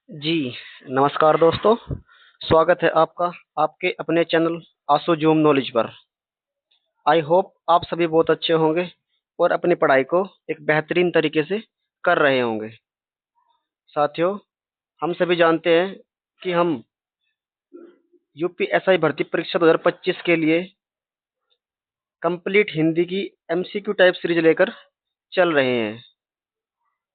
जी, नमस्कार दोस्तों। स्वागत है आपका आपके अपने चैनल आसो जूम नॉलेज पर। आई होप आप सभी बहुत अच्छे होंगे और अपनी पढ़ाई को एक बेहतरीन तरीके से कर रहे होंगे। साथियों, हम सभी जानते हैं कि हम यूपीएसआई भर्ती परीक्षा 2025 के लिए कंप्लीट हिंदी की एमसीक्यू टाइप सीरीज लेकर चल रहे हैं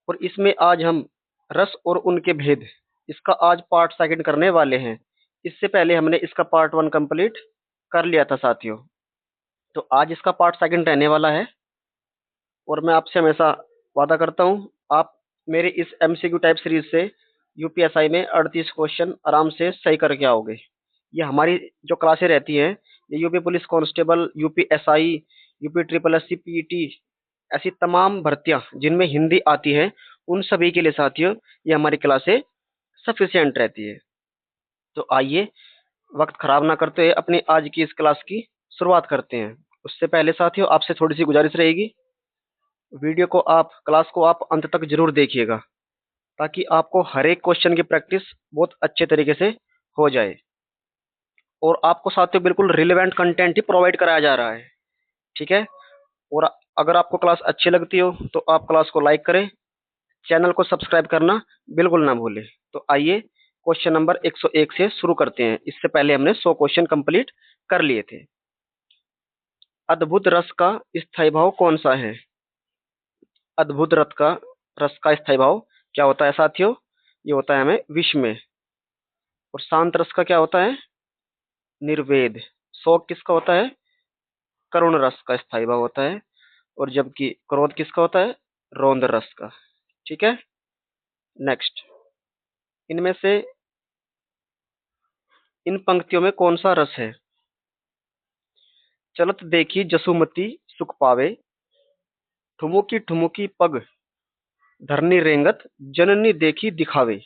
और इसमें आज हम रस और उनके भेद इसका आज पार्ट सेकंड करने वाले हैं। इससे पहले हमने इसका पार्ट वन कंप्लीट कर लिया था साथियों। तो आज इसका पार्ट सेकंड रहने वाला है और मैं आपसे हमेशा वादा करता हूँ आप मेरे इस एमसीक्यू टाइप सीरीज से यूपीएसआई में 38 क्वेश्चन आराम से सही करके आओगे। ये हमारी जो क्लासें रहती हैं, ये UP police constable, UPSI, UP triple SC, PET, ऐसी तमाम भर्तियां जिनमें हिंदी आती है, उन सभी के लिए साथियों ये हमारी क्लासें सफिशिएंट रहती है। तो आइए वक्त खराब ना करते हुए अपनी आज की इस क्लास की शुरुआत करते हैं। उससे पहले साथियों आपसे थोड़ी सी गुजारिश रहेगी, वीडियो को क्लास को आप अंत तक जरूर देखिएगा ताकि आपको हर एक क्वेश्चन की प्रैक्टिस बहुत अच्छे तरीके से हो जाए और आपको साथियों बिल्कुल रिलेवेंट कंटेंट ही प्रोवाइड कराया जा रहा है। ठीक है। और अगर आपको क्लास अच्छी लगती हो तो आप क्लास को लाइक करें, चैनल को सब्सक्राइब करना बिल्कुल ना भूलें। तो आइए क्वेश्चन नंबर 101 से शुरू करते हैं। इससे पहले हमने 100 क्वेश्चन कंप्लीट कर लिए थे। अद्भुत रस का स्थायी भाव कौन सा है? अद्भुत रस का स्थायी भाव क्या होता है साथियों? ये होता है हमें विषमय। और शांत रस का क्या होता है? निर्वेद। शोक किसका होता है? करुण रस का स्थायी भाव होता है। और जबकि क्रोध किसका होता है? रौद्र रस का। ठीक है। नेक्स्ट, इनमें से इन पंक्तियों में कौन सा रस है? चलत देखी जसुमती सुख पावे, ठुमुकी ठुमुकी पग धरनी रेंगत, जननी देखी दिखावे।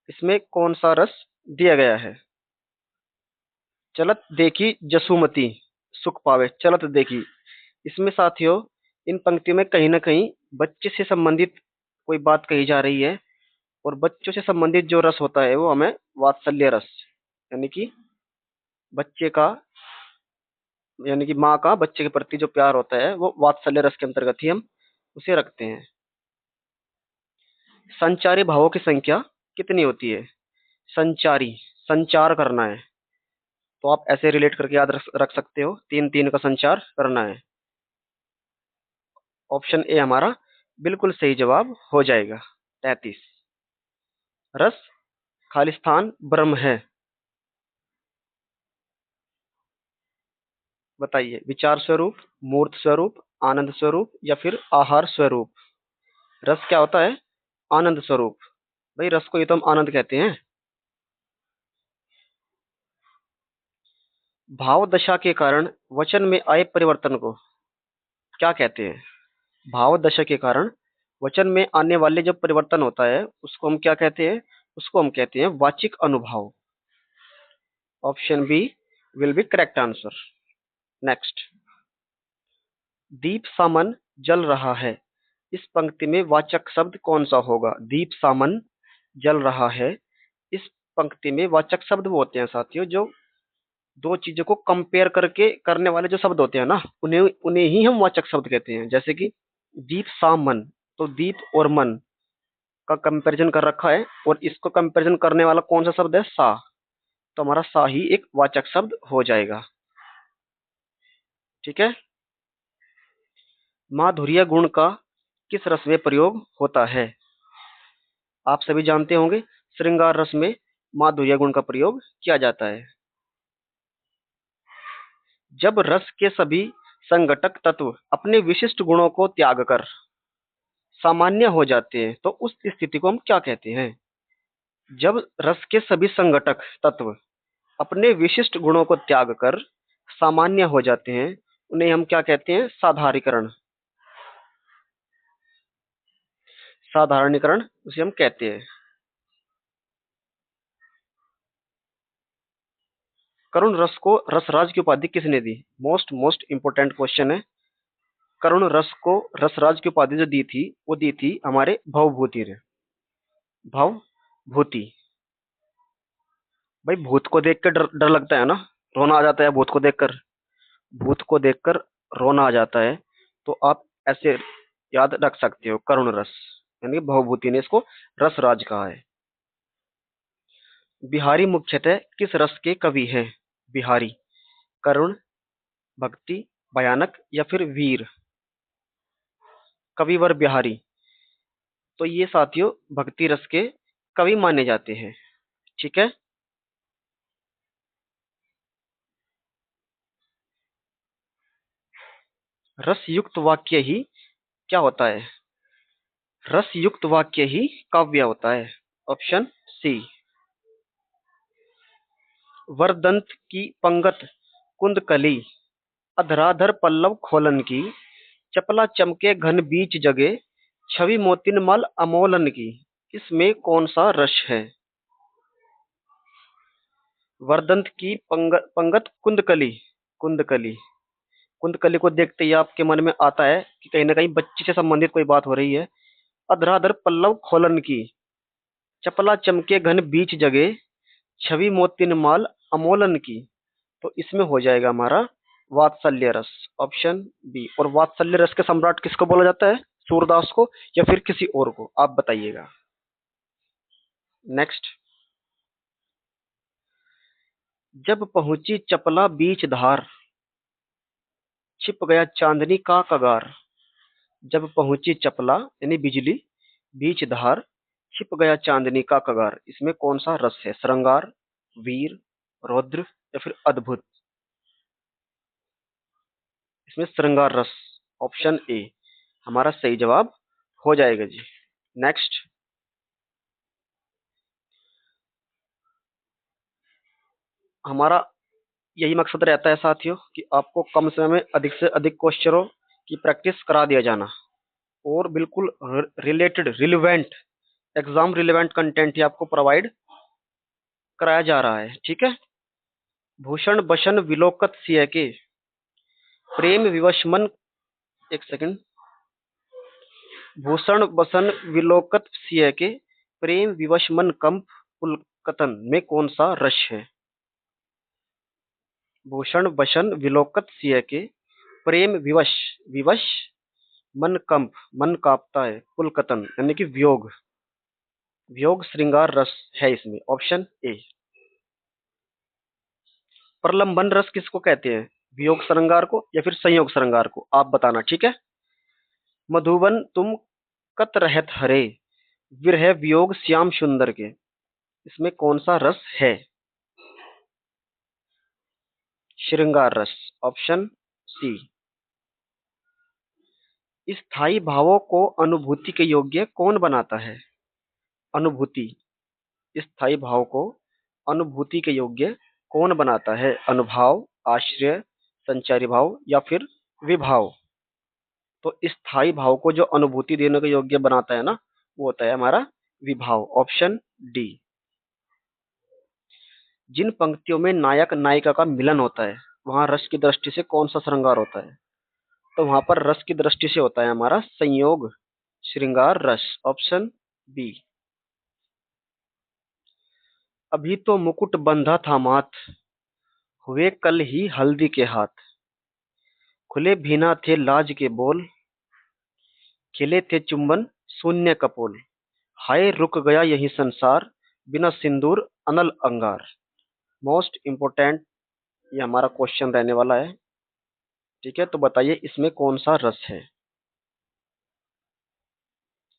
इसमें कौन सा रस दिया गया है? चलत देखी जसुमती सुख पावे, चलत देखी। इसमें साथियों इन पंक्तियों में कहीं ना कहीं बच्चे से संबंधित कोई बात कही जा रही है और बच्चों से संबंधित जो रस होता है वो हमें वात्सल्य रस, यानी कि बच्चे का यानी कि माँ का बच्चे के प्रति जो प्यार होता है वो वात्सल्य रस के अंतर्गत ही हम उसे रखते हैं। संचारी भावों की संख्या कितनी होती है? संचारी, संचार करना है तो आप ऐसे रिलेट करके याद रख सकते हो, तीन तीन का संचार करना है। ऑप्शन ए हमारा बिल्कुल सही जवाब हो जाएगा, 33। रस खालिस्तान ब्रह्म है। बताइए, विचार स्वरूप, मूर्त स्वरूप, आनंद स्वरूप या फिर आहार स्वरूप? रस क्या होता है? आनंद स्वरूप। भाई रस को ही तो हम आनंद कहते हैं। भाव दशा के कारण वचन में आए परिवर्तन को क्या कहते हैं? भाव दशा के कारण वचन में आने वाले जो परिवर्तन होता है उसको हम क्या कहते हैं? उसको हम कहते हैं वाचिक अनुभाव। Option B will be correct answer. Next, दीप सामन जल रहा है। इस पंक्ति में वाचक शब्द कौन सा होगा? दीप सामन जल रहा है। इस पंक्ति में वाचक शब्द वो होते हैं साथियों जो दो चीजों को कंपेयर करके करने वाले जो शब्द होते हैं ना, उन्हें उन्हें ही हम वाचक शब्द कहते हैं। जैसे कि दीप सामन, तो दीप और मन का कंपैरिजन कर रखा है और इसको कंपैरिजन करने वाला कौन सा शब्द है? सा। तो हमारा सा ही एक वाचक शब्द हो जाएगा। ठीक है। माधुर्य गुण का किस रस में प्रयोग होता है? आप सभी जानते होंगे श्रृंगार रस में माधुर्य गुण का प्रयोग किया जाता है। जब रस के सभी संघटक तत्व अपने विशिष्ट गुणों को त्याग कर सामान्य हो जाते हैं तो उस स्थिति को हम क्या कहते हैं? जब रस के सभी संघटक तत्व अपने विशिष्ट गुणों को त्याग कर सामान्य हो जाते हैं, उन्हें हम क्या कहते हैं? साधारणीकरण। साधारणीकरण उसे हम कहते हैं। करुण रस को रसराज की उपाधि किसने दी? मोस्ट मोस्ट इंपोर्टेंट क्वेश्चन है। करुण रस को रसराज की उपाधि जो दी थी वो दी थी हमारे भवभूति ने। भव भूति। भाई भूत को देख कर डर डर लगता है ना, रोना आ जाता है भूत को देखकर। भूत को देखकर रोना आ जाता है, तो आप ऐसे याद रख सकते हो, करुण रस, यानी भवभूति ने इसको रस राज कहा है। बिहारी मुख्यतः किस रस के कवि हैं? बिहारी, करुण, भक्ति, भयानक या फिर वीर। कविवर बिहारी, तो ये साथियों भक्ति रस के कवि माने जाते हैं। ठीक है। रस युक्त वाक्य ही क्या होता है? रस युक्त वाक्य ही काव्य होता है। Option C. वरदंत की पंगत कुंदकली, अधराधर पल्लव खोलन की, चपला चमके घन बीच जगे, छवि मोतिन मल अमोलन की। इसमें कौन सा रस है? वरदंत की पंगत कुंदकली। कुंदकली, कुंदकली को देखते ही आपके मन में आता है कि कहीं ना कहीं बच्ची से संबंधित कोई बात हो रही है। अधराधर पल्लव खोलन की, चपला चमके घन बीच जगे, छवि मोतिन माल अमोलन की। तो इसमें हो जाएगा हमारा वात्सल्य रस। Option B. और वात्सल्य रस के सम्राट किसको बोला जाता है? सूरदास को या फिर किसी और को? आप बताइएगा। नेक्स्ट। जब पहुंची चपला बीच धार, छिप गया चांदनी का कगार। जब पहुंची चपला यानी बिजली, बीच धार, छिप गया चांदनी का कगार। इसमें कौन सा रस है? श्रृंगार, वीर, रौद्र या फिर अद्भुत? इसमें श्रृंगार रस, ऑप्शन ए हमारा सही जवाब हो जाएगा जी। नेक्स्ट। हमारा यही मकसद रहता है साथियों कि आपको कम समय में अधिक से अधिक क्वेश्चनों की प्रैक्टिस करा दिया जाना, और बिल्कुल related relevant, exam relevant content ही आपको प्रोवाइड कराया जा रहा है। ठीक है। भूषण बसन विलोकत सिय के, प्रेम विवश मन, एक सेकंड। भूषण बसन विलोकत सिय के, प्रेम विवश मन कंप पुलकतन में कौन सा रस है? भूषण बसन विलोकत सिय के, प्रेम विवश, विवश, मन कंप, मन कांपता है, पुलकतन यानी कि वियोग, वियोग श्रृंगार रस है इसमें। Option A. प्रलंबन रस किसको कहते हैं? वियोग श्रृंगार को या फिर संयोग श्रृंगार को? आप बताना। ठीक है। मधुबन तुम कत रहत हरे, विरह वियोग श्याम सुंदर के। इसमें कौन सा रस है? श्रृंगार रस, ऑप्शन सी। स्थायी भावों को अनुभूति के योग्य कौन बनाता है? अनुभूति, स्थायी भाव को अनुभूति के योग्य कौन बनाता है? अनुभाव, आश्रय, संचारी भाव या फिर विभाव? तो स्थायी भाव को जो अनुभूति देने के योग्य बनाता है ना, वो होता है हमारा विभाव। Option D. जिन पंक्तियों में नायक नायिका का मिलन होता है, वहां रस की दृष्टि से कौन सा श्रृंगार होता है? तो वहां पर रस की दृष्टि से होता है हमारा संयोग श्रृंगार रस। Option B. अभी तो मुकुट बंधा था माथ, हुए कल ही हल्दी के हाथ। खुले भी ना थे लाज के बोल, खिले थे चुंबन शून्य कपोल। हाय रुक गया यही संसार, बिना सिंदूर अनल अंगार। मोस्ट इंपोर्टेंट ये हमारा क्वेश्चन रहने वाला है। ठीक है। तो बताइए इसमें कौन सा रस है?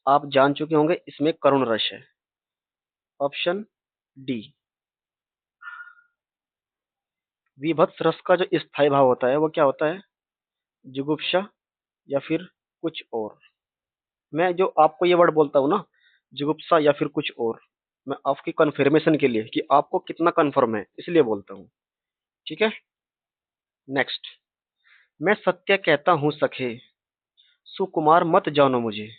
आप जान चुके होंगे इसमें करुण रस है। Option D. विभत्स रस का जो स्थायी भाव होता है वो क्या होता है? जुगुप्सा या फिर कुछ और? मैं जो आपको ये वर्ड बोलता हूँ ना, जुगुप्सा या फिर कुछ और, मैं आपकी कंफर्मेशन के लिए कि आपको कितना कंफर्म है इसलिए बोलता हूँ। ठीक है। नेक्स्ट। मैं सत्य कहता हूँ सखे, सुकुमार मत जानो मुझे,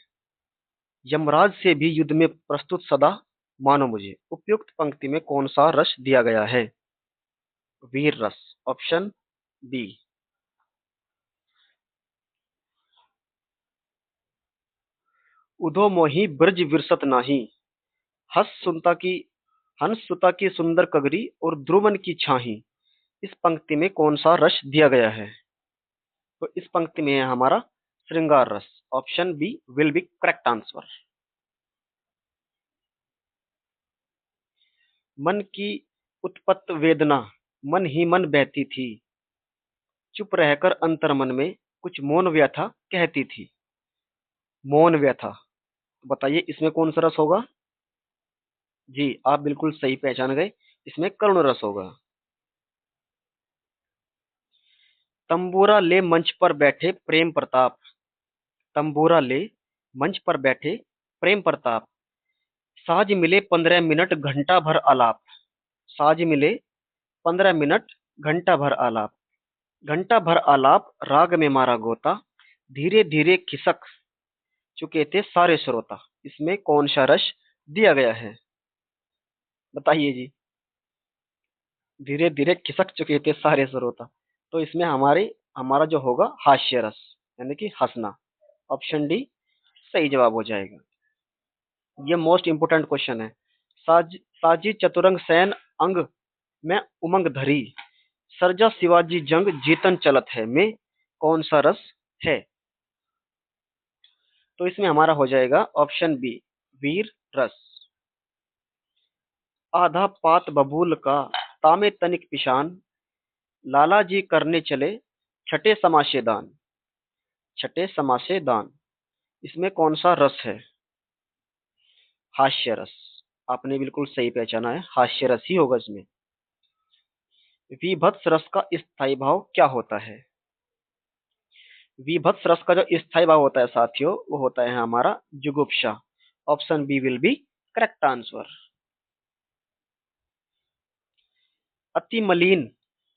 यमराज से भी युद्ध में प्रस्तुत सदा मानो मुझे। उपयुक्त पंक्ति में कौन सा रस दिया गया है? वीर रस। Option B. उधो मोहि ब्रज विरसत नाही, हंस सुता की सुंदर कगरी और ध्रुवन की छाही, इस पंक्ति में कौन सा रस दिया गया है? तो इस पंक्ति में है हमारा श्रृंगार रस। Option B will be correct answer. मन की उत्पत्त वेदना मन ही मन बहती थी, चुप रहकर अंतर्मन में कुछ मौन व्यथा कहती थी। मौन व्यथा, तो बताइए इसमें कौन सा रस होगा? जी, आप बिल्कुल सही पहचान गए, इसमें करुण रस होगा। तंबूरा ले मंच पर बैठे प्रेम प्रताप, तंबूरा ले मंच पर बैठे प्रेम प्रताप, साज मिले 15 मिनट घंटा भर आलाप, साज मिले 15 मिनट घंटा भर आलाप, घंटा भर आलाप राग में मारा गोता, धीरे धीरे खिसक चुके थे सारे श्रोता, इसमें कौन सा रस दिया गया है? बताइए जी। धीरे धीरे खिसक चुके थे सारे श्रोता, तो इसमें हमारा जो होगा हास्य रस, यानी कि हंसना। ऑप्शन डी सही जवाब हो जाएगा। ये मोस्ट इंपोर्टेंट क्वेश्चन है। साजी चतुरंग सैन अंग में उमंग धरी, सरजा शिवाजी जंग जीतन चलत है में कौन सा रस है? तो इसमें हमारा हो जाएगा ऑप्शन बी वीर रस। आधा पात बबूल का तामे तनिक पिशान, लाला जी करने चले छठे समासे दान, छठे समासे दान, इसमें कौन सा रस है? हास्य रस। आपने बिल्कुल सही पहचाना है, हास्य रस ही होगा इसमें। विभत्स रस का स्थायी भाव क्या होता है? विभत्स रस का जो स्थायी भाव होता है साथियों, वो होता है हमारा जुगुप्सा। Option B will be correct answer. अति मलिन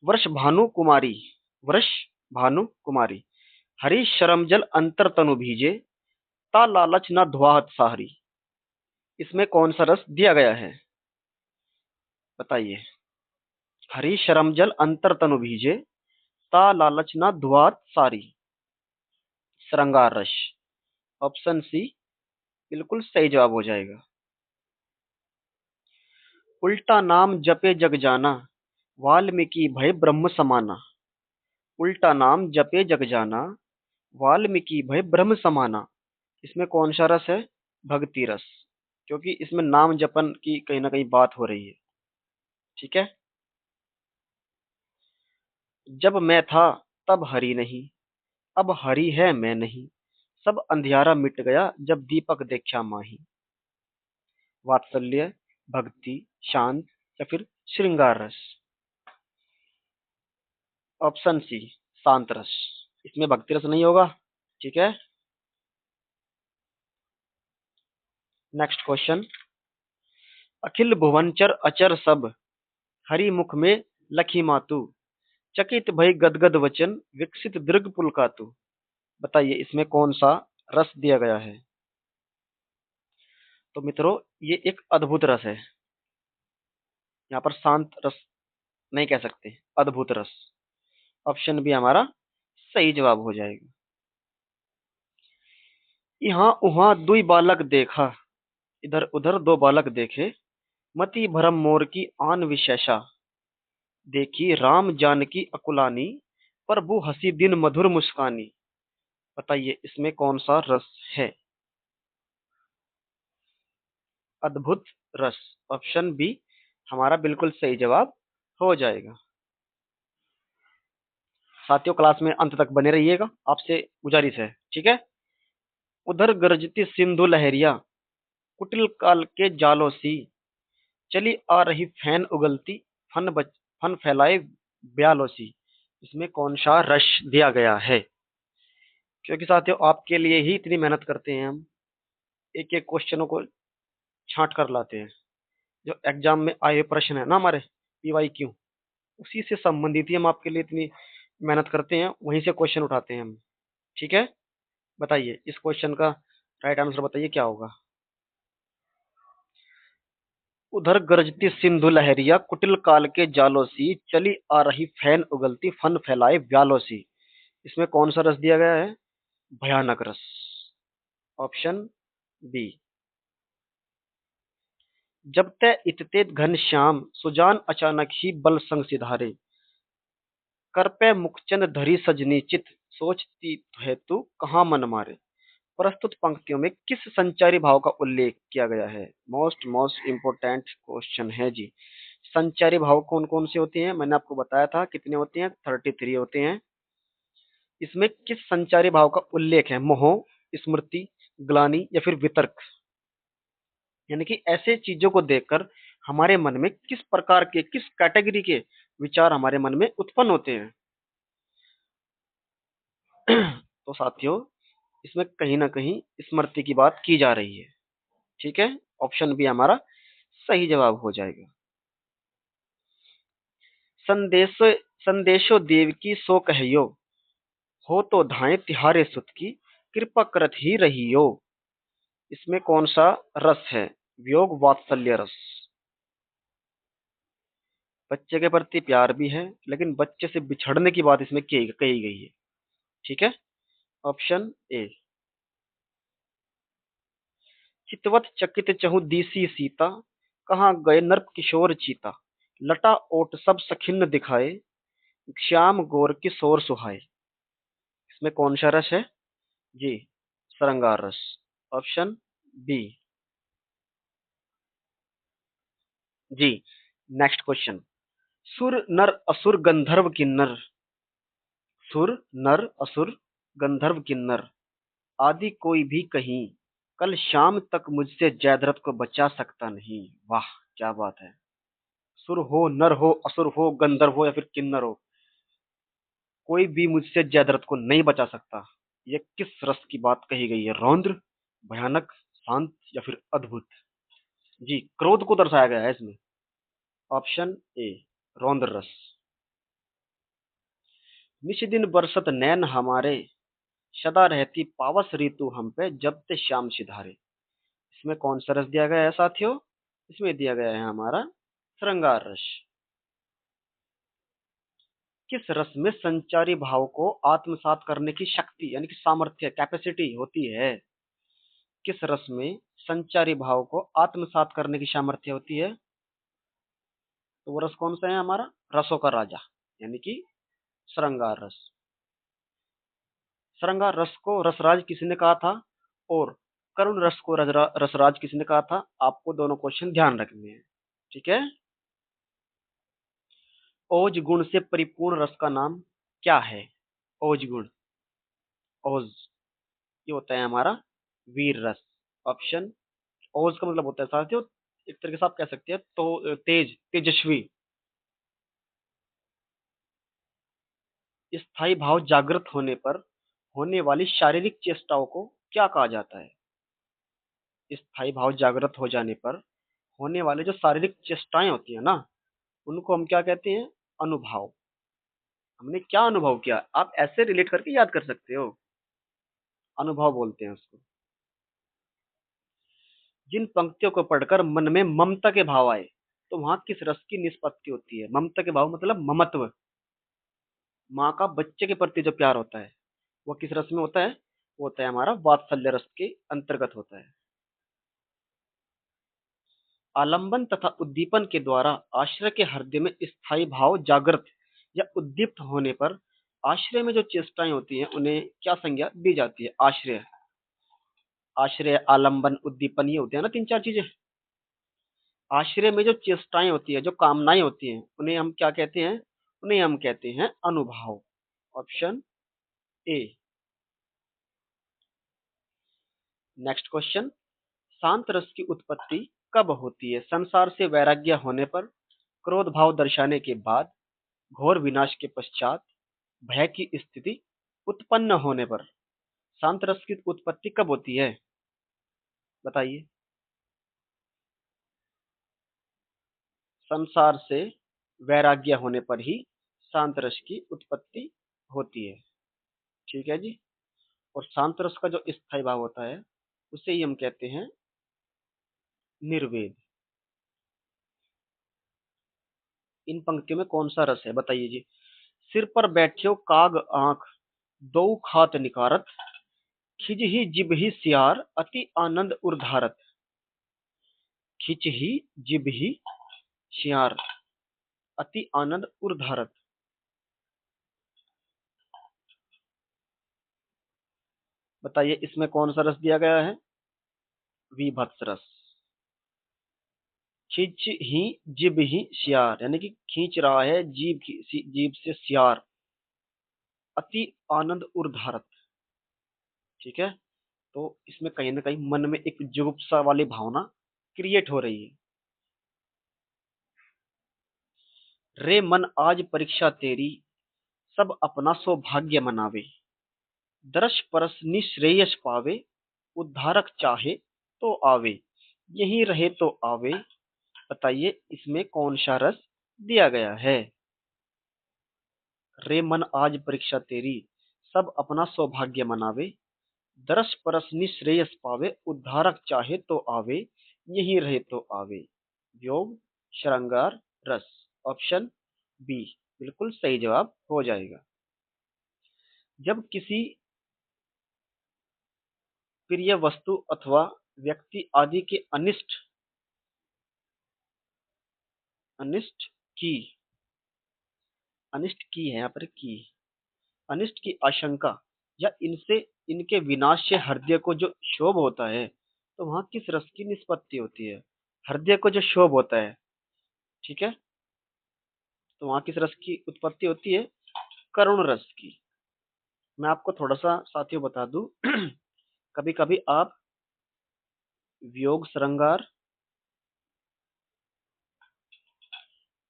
वर्ष भानु कुमारी, वर्ष भानु कुमारी, हरी शरम जल अंतर तनु भीजे, ता लालच न धुआहत साहरी, इसमें कौन सा रस दिया गया है? बताइए। हरी शरम जल अंतर तनु भीजे, ता लालच न धुआहत सारी, श्रृंगार रस। ऑप्शन सी बिल्कुल सही जवाब हो जाएगा। उल्टा नाम जपे जग जाना, वाल्मीकि भय ब्रह्म समाना, उल्टा नाम जपे जग जाना, वाल्मीकि भय ब्रह्म समाना, इसमें कौन सा रस है? भक्ति रस, क्योंकि इसमें नाम जपन की कहीं ना कहीं बात हो रही है। ठीक है। जब मैं था तब हरि नहीं, अब हरि है मैं नहीं, सब अंधियारा मिट गया जब दीपक देखा माही। वात्सल्य, भक्ति, शांत या फिर श्रृंगार रस? ऑप्शन सी शांत रस, इसमें भक्ति रस नहीं होगा। ठीक है। Next question. अखिल भुवनचर अचर सब, हरि मुख में लखी मातु, चकित भई गदगद वचन विकसित दीर्घ पुलकातु, बताइए इसमें कौन सा रस दिया गया है? तो मित्रों ये एक अद्भुत रस है, यहाँ पर शांत रस नहीं कह सकते, अद्भुत रस। ऑप्शन बी हमारा सही जवाब हो जाएगा। यहाँ उहाँ दुई बालक देखा, इधर उधर दो बालक देखे, मति भरम मोर की आन विशेषा, देखी राम जानकी अकुलानी, प्रभु हंसी दिन मधुर मुस्कानी, बताइए इसमें कौन सा रस है? अद्भुत रस। ऑप्शन बी हमारा बिल्कुल सही जवाब हो जाएगा। साथियों क्लास में अंत तक बने रहिएगा, आपसे गुजारिश है। ठीक है। उधर गरजती सिंधु लहरिया, कुटिल काल के जालों सी, चली आ रही फैन उगलती, फन फैलाए ब्यालों सी, इसमें कौन सा रस दिया गया है? क्योंकि साथियों आपके लिए ही इतनी मेहनत करते हैं हम, एक एक क्वेश्चनों को छांट कर लाते हैं। जो एग्जाम में आए हुए प्रश्न है ना हमारे PYQ, उसी से संबंधित ही हम आपके लिए इतनी मेहनत करते हैं, वहीं से क्वेश्चन उठाते हैं हम। ठीक है। बताइए इस क्वेश्चन का राइट आंसर बताइए क्या होगा? उधर गरजती सिंधु लहरिया, कुटिल काल के जालों सी, चली आ रही फैन उगलती, फन फैलाए व्यालों सी, इसमें कौन सा रस दिया गया है? भयानक रस। Option B. जब तै इतते घनश्याम सुजान अचानक ही बल संग सिधारे, कर पे मुखचंद धरी सजनी चित, सोचती है तू कहाँ मन मारे। प्रस्तुत पंक्तियों में किस संचारी भाव का उल्लेख किया गया है? मोस्ट मोस्ट इंपोर्टेंट क्वेश्चन है जी। संचारी भाव कौन कौन से होते हैं? मैंने आपको बताया था कितने होते हैं, 33 होते हैं। इसमें किस संचारी भाव का उल्लेख है? मोह, स्मृति, ग्लानि या फिर वितर्क। यानी कि ऐसे चीजों को देखकर हमारे मन में किस प्रकार के, किस कैटेगरी के विचार हमारे मन में उत्पन्न होते हैं। तो साथियों, इसमें कहीं ना कहीं स्मृति की बात की जा रही है। ठीक है, ऑप्शन बी हमारा सही जवाब हो जाएगा। संदेश संदेशो देव की सो कहियो, हो तो धाये तिहारे सुत की, कृपा करत ही रहियो। इसमें कौन सा रस है? वियोग वात्सल्य रस। बच्चे के प्रति प्यार भी है, लेकिन बच्चे से बिछड़ने की बात इसमें कही गई है। ठीक है, ऑप्शन ए। चितवत चकित चहु दिसी सीता, कहाँ गए नर्प किशोर चीता, लटा ओट सब सखिन्न दिखाए, श्याम गोर किशोर सुहाए। इसमें कौन सा रस है जी? श्रृंगार रस, ऑप्शन बी। जी, नेक्स्ट क्वेश्चन। सुर नर असुर गंधर्व किन्नर, सुर नर असुर गंधर्व किन्नर, आदि कोई भी कहीं, कल शाम तक मुझसे जयद्रथ को बचा सकता नहीं। वाह, क्या बात है। सुर हो, नर हो, असुर हो, गंधर्व हो या फिर किन्नर हो, कोई भी मुझसे जयद्रथ को नहीं बचा सकता। ये किस रस की बात कही गई है? रौद्र, भयानक, शांत या फिर अद्भुत? जी, क्रोध को दर्शाया गया है इसमें। ऑप्शन ए, रौद्र रस। निश दिन बरसत नैन हमारे, सदा रहती पावस ऋतु हम पे, जब ते श्याम सिधारे। इसमें कौन सा रस दिया गया है साथियों? इसमें दिया गया है हमारा श्रृंगार रस। किस रस में संचारी भाव को आत्मसात करने की शक्ति यानी कि सामर्थ्य, कैपेसिटी होती है? किस रस में संचारी भाव को आत्मसात करने की सामर्थ्य होती है? तो वो रस कौन सा है हमारा? रसों का राजा, यानी कि श्रृंगार रस। श्रृंगार रस को रसराज किसने कहा था, और करुण रस को रसराज किसने कहा था? आपको दोनों क्वेश्चन ध्यान रखने हैं। ठीक है। ओज गुण से परिपूर्ण रस का नाम क्या है? ओज गुण, ओज, ये होता है हमारा वीर रस। ऑप्शन, ओज का मतलब होता है साथियों, एक तरीके से आप कह सकते हैं तो तेज, तेजस्वी। स्थायी भाव जागृत होने पर होने वाली शारीरिक चेष्टाओं को क्या कहा जाता है? स्थायी भाव जागृत हो जाने पर होने वाले जो शारीरिक चेष्टाएं होती है ना, उनको हम क्या कहते हैं? अनुभव। हमने क्या अनुभव किया, आप ऐसे रिलेट करके याद कर सकते हो। अनुभव बोलते हैं उसको। जिन पंक्तियों को पढ़कर मन में ममता के भाव आए, तो वहां किस रस की निष्पत्ति होती है? ममता के भाव मतलब ममत्व, माँ का बच्चे के प्रति जो प्यार होता है, वो किस रस में होता है? वो होता है हमारा वात्सल्य रस के अंतर्गत होता है। आलंबन तथा उद्दीपन के द्वारा आश्रय के हृदय में स्थायी भाव जागृत या उद्दीप्त होने पर आश्रय में जो चेष्टाएं होती हैं उन्हें क्या संज्ञा दी जाती है? आश्रय, आश्रय, आलंबन, उद्दीपन, ये होते हैं ना तीन चार चीजें। आश्रय में जो चेष्टाएं होती है, जो कामनाएं होती हैं, उन्हें हम क्या कहते हैं? उन्हें हम कहते हैं अनुभाव। Option A. Next question. शांत रस की उत्पत्ति कब होती है? संसार से वैराग्य होने पर, क्रोध भाव दर्शाने के बाद, घोर विनाश के पश्चात, भय की स्थिति उत्पन्न होने पर। शांत रस की उत्पत्ति कब होती है? बताइए। संसार से वैराग्य होने पर ही शांत रस की उत्पत्ति होती है। ठीक है जी। और शांत रस का जो स्थायी भाव होता है, उसे ही हम कहते हैं निर्वेद। इन पंक्तियों में कौन सा रस है? बताइए जी। सिर पर बैठ्यो काग आंख, दो खात निकारत, खिज ही जिब ही सियार, अति आनंद उर्धारत। खिंच ही जिब ही शियार, अति आनंद उर्धारत। बताइए इसमें कौन सा रस दिया गया है? विभत्स रस। खिंच ही जिब ही शियार, यानी कि खींच रहा है जीभ से शियार, अति आनंद उर्धारत। ठीक है, तो इसमें कहीं ना कहीं मन में एक जुगुप्सा वाली भावना क्रिएट हो रही है। रे मन आज परीक्षा तेरी, सब अपना सौभाग्य मनावे, दर्श परस निश्रेयस पावे, उद्धारक चाहे तो आवे, यही रहे तो आवे। बताइए इसमें कौन सा रस दिया गया है? रे मन आज परीक्षा तेरी, सब अपना सौभाग्य मनावे, दरस परस निश्रेयस पावे, उद्धारक चाहे तो आवे, यही रहे तो आवे। योग श्रृंगार रस। ऑप्शन बी बिल्कुल सही जवाब हो जाएगा। जब किसी प्रिय वस्तु अथवा व्यक्ति आदि के अनिष्ट की अनिष्ट की है यहाँ पर की अनिष्ट की आशंका या इनसे इनके विनाश से हृदय को जो क्षोभ होता है, तो वहां किस रस की निष्पत्ति होती है? हृदय को जो क्षोभ होता है, ठीक है, तो वहां किस रस की उत्पत्ति होती है? करुण रस की। मैं आपको थोड़ा सा साथियों बता दूं कभी कभी आप वियोग श्रृंगार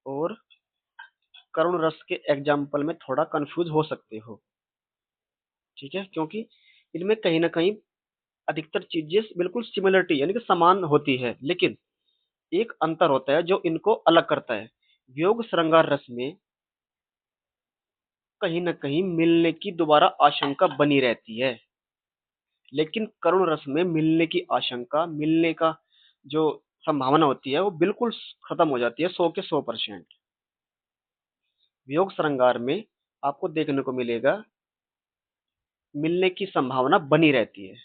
और करुण रस के एग्जाम्पल में थोड़ा कंफ्यूज हो सकते हो। ठीक है, क्योंकि इनमें कहीं ना कहीं अधिकतर चीजें बिल्कुल सिमिलरिटी यानी कि समान होती है, लेकिन एक अंतर होता है जो इनको अलग करता है। वियोग श्रृंगार रस में कहीं ना कहीं मिलने की दोबारा आशंका बनी रहती है, लेकिन करुण रस में मिलने की आशंका, मिलने का जो संभावना होती है वो बिल्कुल खत्म हो जाती है, 100 के 100%। वियोग श्रृंगार में आपको देखने को मिलेगा मिलने की संभावना बनी रहती है,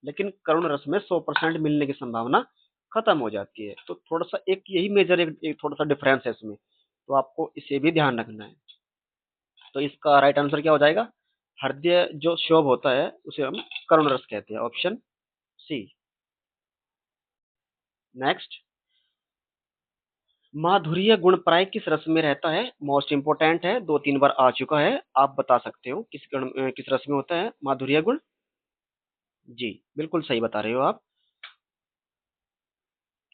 लेकिन करुण रस में 100% मिलने की संभावना खत्म हो जाती है। तो थोड़ा सा एक यही मेजर एक थोड़ा सा डिफरेंस है इसमें, तो आपको इसे भी ध्यान रखना है। तो इसका राइट आंसर क्या हो जाएगा? हृदय जो क्षोभ होता है उसे हम करुण रस कहते हैं। Option C. नेक्स्ट, माधुर्य गुण प्राय किस रस में रहता है? मोस्ट इंपोर्टेंट है, 2-3 बार आ चुका है, आप बता सकते हो किस रस में होता है माधुर्य गुण। जी बिल्कुल सही बता रहे हो आप।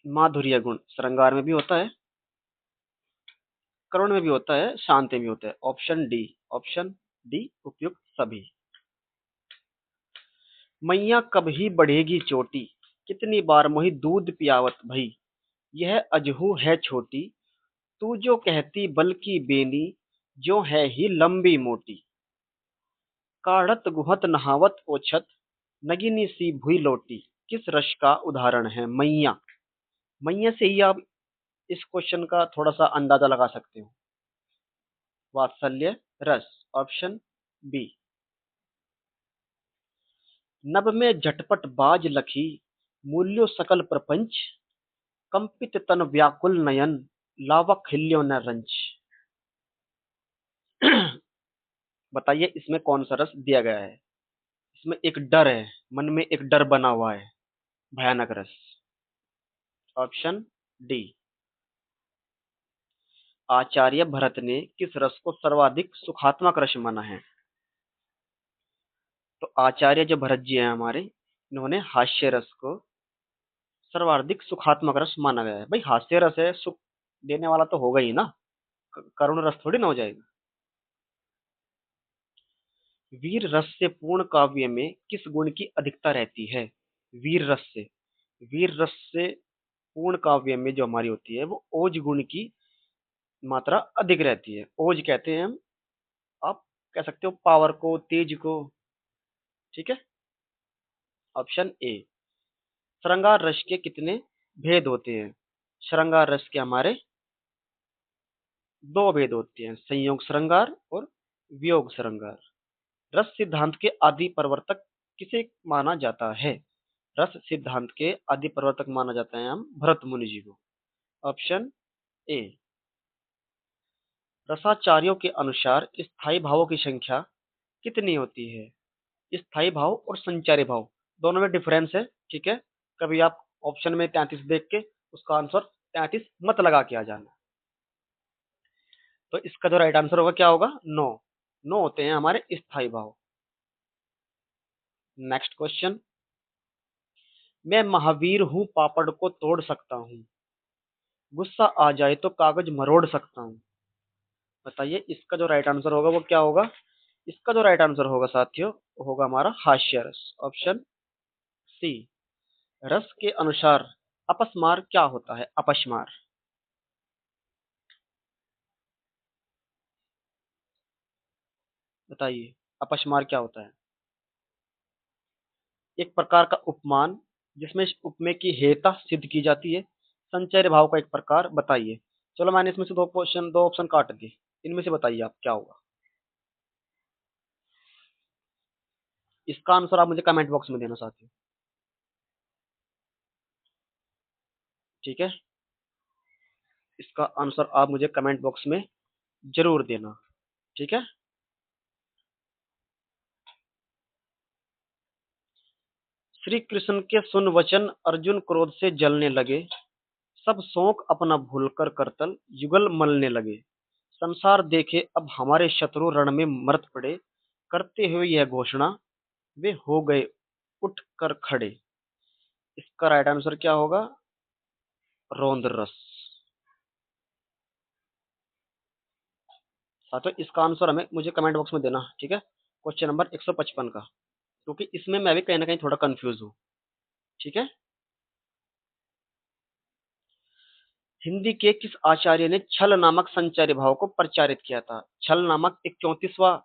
माधुर्य गुण श्रृंगार में भी होता है, करुण में भी होता है, शांत में भी होता है। ऑप्शन डी, ऑप्शन डी उपयुक्त सभी। मैया कब ही बढ़ेगी चोटी, कितनी बार मोहि दूध पियावत भई, यह अजहू है छोटी, तू जो कहती बल्कि बेनी, जो है ही लंबी मोटी। काढ़त गुहत नहावत ओछत, नगिनी सी भुई लोटी। किस रस का उदाहरण है मैया? मैया से ही आप इस क्वेश्चन का थोड़ा सा अंदाजा लगा सकते हो। वात्सल्य रस। Option B. नभ में झटपट बाज लखी, मूल्यो सकल प्रपंच, कंपित तन व्याकुल नयन, लावक हिल्यो न रंच। बताइए इसमें कौन सा रस दिया गया है? इसमें एक डर है, मन में एक डर बना हुआ है, भयानक रस। Option D. आचार्य भरत ने किस रस को सर्वाधिक सुखात्मक रस माना है? तो आचार्य जो भरत जी हैं हमारे, इन्होंने हास्य रस को सर्वाधिक सुखात्मक रस माना गया है। भाई हास्य रस है, सुख देने वाला तो होगा ही ना, करुण रस थोड़ी ना हो जाएगा। वीर रस से पूर्ण काव्य में किस गुण की अधिकता रहती है? वीर रस से वीर रस से पूर्ण काव्य में जो हमारी होती है वो ओज गुण की मात्रा अधिक रहती है। ओज कहते हैं हम, आप कह सकते हो पावर को, तेज को। ठीक है। Option A. श्रृंगार रस के कितने भेद होते हैं? श्रृंगार रस के हमारे 2 भेद होते हैं, संयोग श्रृंगार और वियोग श्रृंगार। रस सिद्धांत के आदि प्रवर्तक किसे माना जाता है? रस सिद्धांत के आदि प्रवर्तक माना जाता है हम भरत मुनि जी को। Option A. रसाचार्यों के अनुसार स्थायी भावों की संख्या कितनी होती है? स्थायी भाव और संचारी भाव दोनों में डिफरेंस है, ठीक है। कभी आप ऑप्शन में 33 देख के उसका आंसर 33 मत लगा के आ जाना। तो इसका जो राइट आंसर होगा क्या होगा? 9। 9 होते हैं हमारे स्थायी भाव। Next question. मैं महावीर हूं, पापड़ को तोड़ सकता हूं, गुस्सा आ जाए तो कागज मरोड़ सकता हूं। बताइए इसका जो राइट आंसर होगा वो क्या होगा? इसका जो राइट आंसर होगा साथियों वो होगा हमारा हास्य रस। Option C. रस के अनुसार अपस्मार क्या होता है? अपस्मार बताइए, अपस्मार क्या होता है? एक प्रकार का उपमान जिसमें इस उपमेय की हेयता सिद्ध की जाती है। संचय भाव का एक प्रकार बताइए। चलो मैंने इसमें से दो ऑप्शन काट दिए, इनमें से बताइए आप क्या होगा। इसका आंसर आप मुझे कमेंट बॉक्स में देना साथियों, ठीक है। इसका आंसर आप मुझे कमेंट बॉक्स में जरूर देना, ठीक है। श्री कृष्ण के सुन वचन अर्जुन क्रोध से जलने लगे, सब शोक अपना भूलकर करतल युगल मलने लगे। संसार देखे अब हमारे शत्रु रण में मरत पड़े, करते हुए यह घोषणा वे हो गए उठ कर खड़े। इसका राइट आंसर क्या होगा? रौद्र रस। साथियों इसका आंसर हमें मुझे कमेंट बॉक्स में देना, ठीक है। क्वेश्चन नंबर 155 का, क्योंकि इसमें मैं भी कहीं ना कहीं थोड़ा कंफ्यूज हूँ, ठीक है। हिंदी के किस आचार्य ने छल नामक संचारी भाव को प्रचारित किया था? छल नामक एक 34वां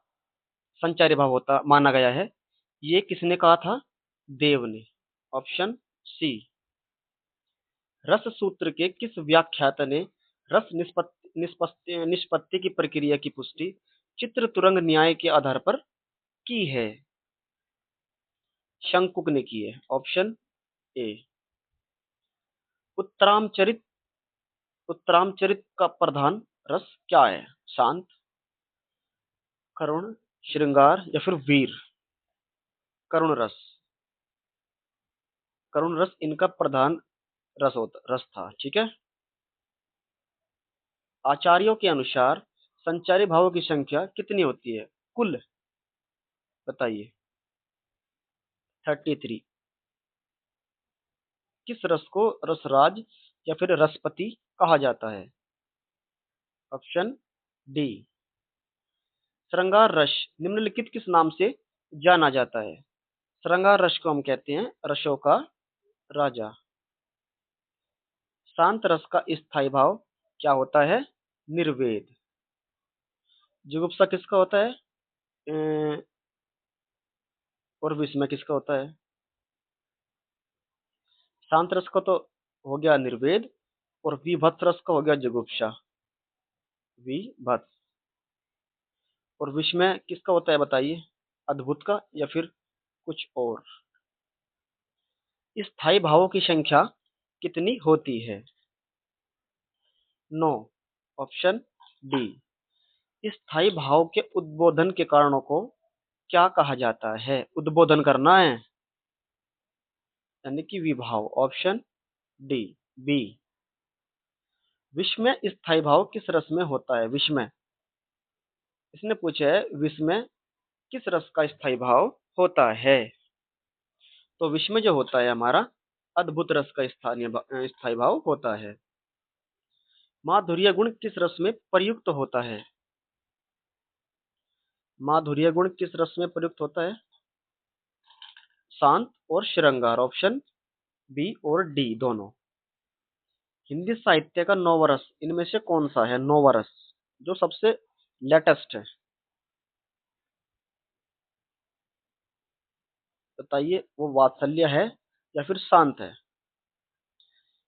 संचारी भाव होता माना गया है, ये किसने कहा था? देव ने। Option C. रस सूत्र के किस व्याख्याता ने रस निष्पत्ति की प्रक्रिया की पुष्टि चित्र तुरंग न्याय के आधार पर की है? शंकुक ने की है। Option A. उत्तरामचरित उत्तरामचरित का प्रधान रस क्या है? शांत, करुण, श्रृंगार या फिर वीर? करुण रस। करुण रस इनका प्रधान रस था, ठीक है। आचार्यों के अनुसार संचारी भावों की संख्या कितनी होती है कुल? बताइए। 33। किस रस को रसराज या फिर रसपति कहा जाता है? Option D. श्रृंगार रस निम्नलिखित किस नाम से जाना जाता है? श्रृंगार रस को हम कहते हैं रसों का राजा। शांत रस का स्थायी भाव क्या होता है? निर्वेद। जुगुप्सा किसका होता है? और विस्मय किसका होता है? शांत रस का तो हो गया निर्वेद, और विभत्स रस का हो गया जुगुप्सा। विभत्स। और विस्मय किसका होता है बताइए? अद्भुत का या फिर कुछ और? स्थायी भावों की संख्या कितनी होती है? 9। Option D. स्थायी भाव के उद्बोधन के कारणों को क्या कहा जाता है? उद्बोधन करना है यानी कि विभाव। Option D. बी। विस्मय स्थायी भाव किस रस में होता है? विस्मय, इसने पूछा है विस्मय किस रस का स्थायी भाव होता है? तो विस्मय जो होता है हमारा अद्भुत रस का स्थायी भाव होता है। माधुर्य गुण किस रस में प्रयुक्त होता है? माधुर्य गुण किस रस में प्रयुक्त होता है? शांत और श्रृंगार। ऑप्शन बी और डी दोनों। हिंदी साहित्य का नौवरस इनमें से कौन सा है? नौवरस जो सबसे लेटेस्ट है, बताइए वो वात्सल्य है या फिर शांत है?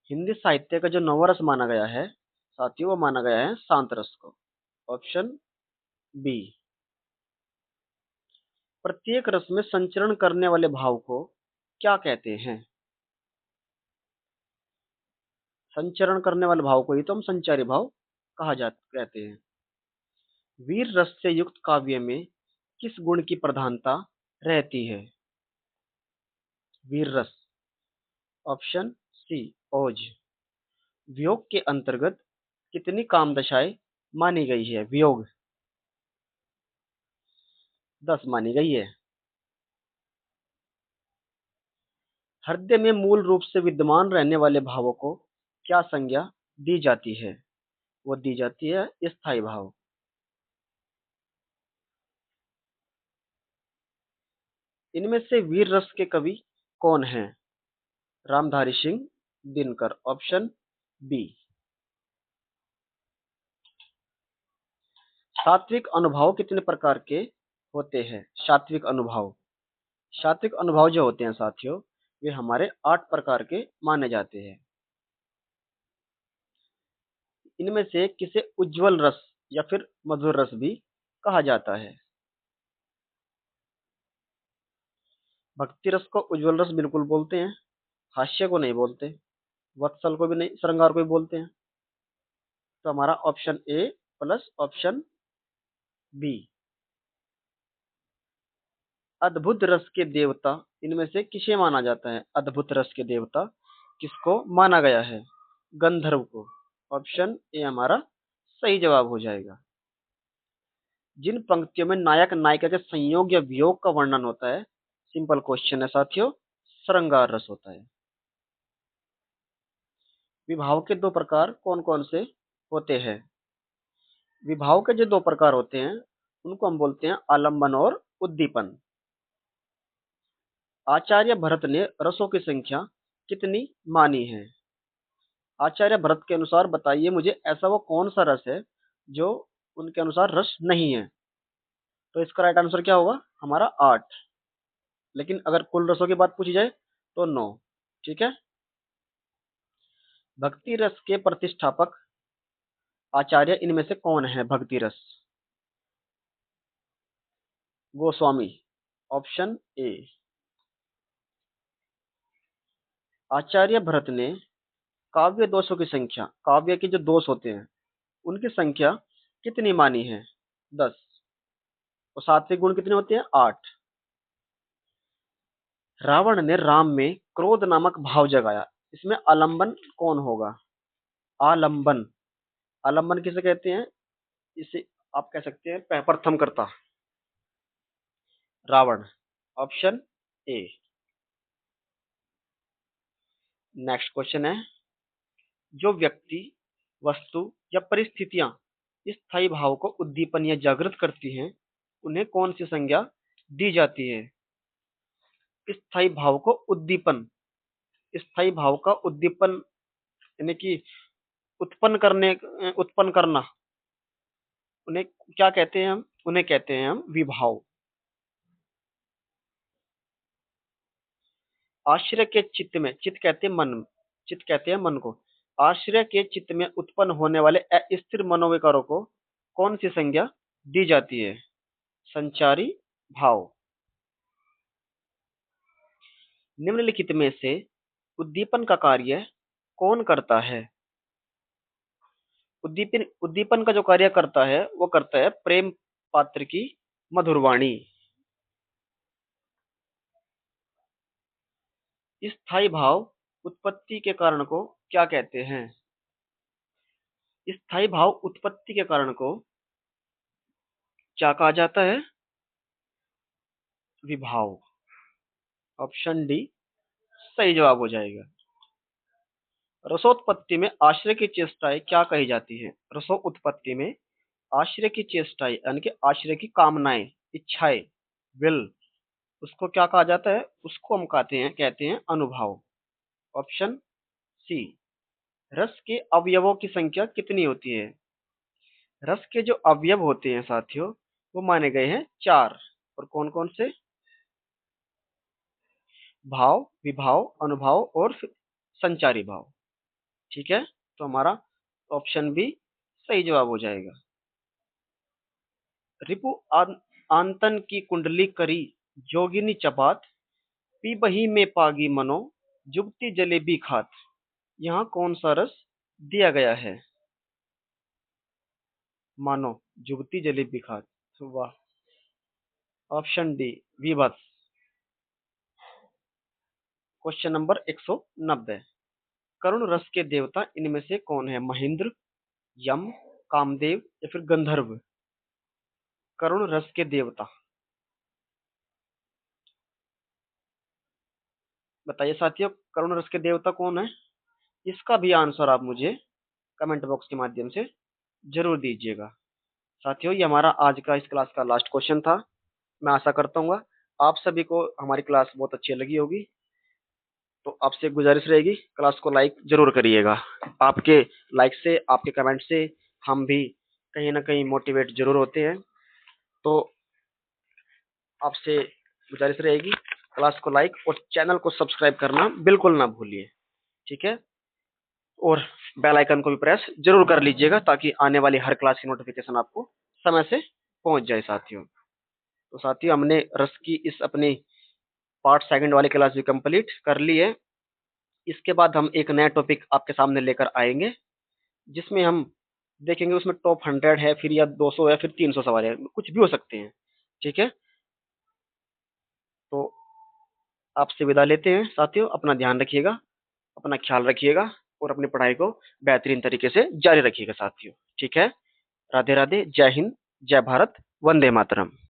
हिंदी साहित्य का जो नवरस माना गया है साथियों वो माना गया है शांत रस को। Option B. प्रत्येक रस में संचरण करने वाले भाव को क्या कहते हैं? संचरण करने वाले भाव को ही तो हम संचारी भाव कहते हैं। वीर रस से युक्त काव्य में किस गुण की प्रधानता रहती है? वीर रस। ऑप्शन सी ओज। वियोग के अंतर्गत कितनी काम दशाएं मानी गई है? वियोग 10 मानी गई है। हृदय में मूल रूप से विद्यमान रहने वाले भावों को क्या संज्ञा दी जाती है? वो दी जाती है स्थायी भाव। इनमें से वीर रस के कवि कौन हैं? रामधारी सिंह दिनकर। Option B. सात्विक अनुभाव कितने प्रकार के होते हैं? सात्विक अनुभाव। सात्विक अनुभाव जो होते हैं साथियों, वे हमारे 8 प्रकार के माने जाते हैं। इनमें से किसे उज्ज्वल रस या फिर मधुर रस भी कहा जाता है? भक्ति रस को उज्ज्वल रस बिल्कुल बोलते हैं, हास्य को नहीं बोलते, वत्सल को भी नहीं, श्रृंगार को भी बोलते हैं। तो हमारा option A plus option B. अद्भुत रस के देवता इनमें से किसे माना जाता है? अद्भुत रस के देवता किसको माना गया है? गंधर्व को। ऑप्शन ए हमारा सही जवाब हो जाएगा। जिन पंक्तियों में नायक नायिका के संयोग या वियोग का वर्णन होता है, सिंपल क्वेश्चन है साथियों, श्रृंगार रस होता है। विभाव के 2 प्रकार कौन कौन से होते हैं? विभाव के जो 2 प्रकार होते हैं उनको हम बोलते हैं आलंबन और उद्दीपन। आचार्य भरत ने रसों की संख्या कितनी मानी है? आचार्य भरत के अनुसार बताइए मुझे ऐसा वो कौन सा रस है जो उनके अनुसार रस नहीं है? तो इसका राइट आंसर क्या होगा? हमारा 8। लेकिन अगर कुल रसों की बात पूछी जाए तो 9। ठीक है। भक्ति रस के प्रतिष्ठापक आचार्य इनमें से कौन है? भक्ति रस गोस्वामी। Option A. आचार्य भरत ने काव्य दोषों की संख्या, काव्य के जो दोष होते हैं उनकी संख्या कितनी मानी है? 10। और सात्विक गुण कितने होते हैं? 8। रावण ने राम में क्रोध नामक भाव जगाया, इसमें आलंबन कौन होगा? आलंबन। आलंबन किसे कहते हैं? इसे आप कह सकते हैं प्रथम कर्ता, Ravan. Option A. Next question है, जो व्यक्ति, वस्तु या परिस्थितियां स्थायी भाव को उद्दीपन या जागृत करती हैं, उन्हें कौन सी संज्ञा दी जाती है? स्थायी भाव को उद्दीपन, स्थायी भाव का उद्दीपन यानी कि उत्पन्न करना, उन्हें क्या कहते हैं हम? उन्हें कहते हैं हम विभाव। आश्रय के चित्त में, चित्त कहते हैं मन, चित्त कहते हैं मन को, आश्रय के चित्त में उत्पन्न होने वाले अस्थिर मनोविकारों को कौन सी संज्ञा दी जाती है? संचारी भाव। निम्नलिखित में से उद्दीपन का कार्य कौन करता है? उद्दीपन उद्दीपन का जो कार्य करता है वो करता है प्रेम पात्र की मधुरवाणी। स्थायी भाव उत्पत्ति के कारण को क्या कहते हैं? स्थायी भाव उत्पत्ति के कारण को क्या कहा जाता है? विभाव। ऑप्शन डी सही जवाब हो जाएगा। रसोत्पत्ति में आश्रय की चेष्टाएं क्या कही जाती है? रसो उत्पत्ति में आश्रय की चेष्टाएं यानी कि आश्रय की कामनाएं, इच्छाएं, विल, उसको क्या कहा जाता है? उसको हम कहते हैं अनुभाव। Option C. रस के अवयवों की संख्या कितनी होती है? रस के जो अवयव होते हैं साथियों वो माने गए हैं 4। और कौन कौन से? भाव, विभाव, अनुभाव और संचारी भाव। ठीक है, तो हमारा ऑप्शन बी सही जवाब हो जाएगा। रिपु आंतन की कुंडली करी जोगिनी चपात, पी बही में पागी मनो, जुगती जलेबी खात। यहाँ कौन सा रस दिया गया है? मानो जुगती जलेबी खात। वाह। ऑप्शन डी, विभत्स। Question number 190। करुण रस के देवता इनमें से कौन है? महेंद्र, यम, कामदेव या फिर गंधर्व? करुण रस के देवता, बताइए साथियों, करुण रस के देवता कौन है? इसका भी आंसर आप मुझे कमेंट बॉक्स के माध्यम से जरूर दीजिएगा। साथियों, ये हमारा आज का इस क्लास का लास्ट क्वेश्चन था। मैं आशा करता हूँ आप सभी को हमारी क्लास बहुत अच्छी लगी होगी। तो आपसे गुजारिश रहेगी, क्लास को लाइक जरूर करिएगा। आपके लाइक से, आपके कमेंट से हम भी कहीं ना कहीं मोटिवेट जरूर होते हैं। तो आपसे गुजारिश रहेगी, क्लास को लाइक और चैनल को सब्सक्राइब करना बिल्कुल ना भूलिए। ठीक है? और बेल आइकन को भी प्रेस जरूर कर लीजिएगा ताकि आने वाली हर क्लास की नोटिफिकेशन आपको समय से पहुंच जाए साथियों। तो साथियों, हमने रस की इस अपनी पार्ट सेकंड वाली क्लास भी कंप्लीट कर ली है। इसके बाद हम एक नया टॉपिक आपके सामने लेकर आएंगे, जिसमें हम देखेंगे उसमें टॉप 100 है, फिर या 200 या फिर 300 सवाल है, कुछ भी हो सकते हैं। ठीक है? तो आपसे विदा लेते हैं साथियों। अपना ध्यान रखिएगा, अपना ख्याल रखिएगा और अपनी पढ़ाई को बेहतरीन तरीके से जारी रखिएगा साथियों। ठीक है? राधे राधे, जय हिंद, जय भारत, वंदे मातरम।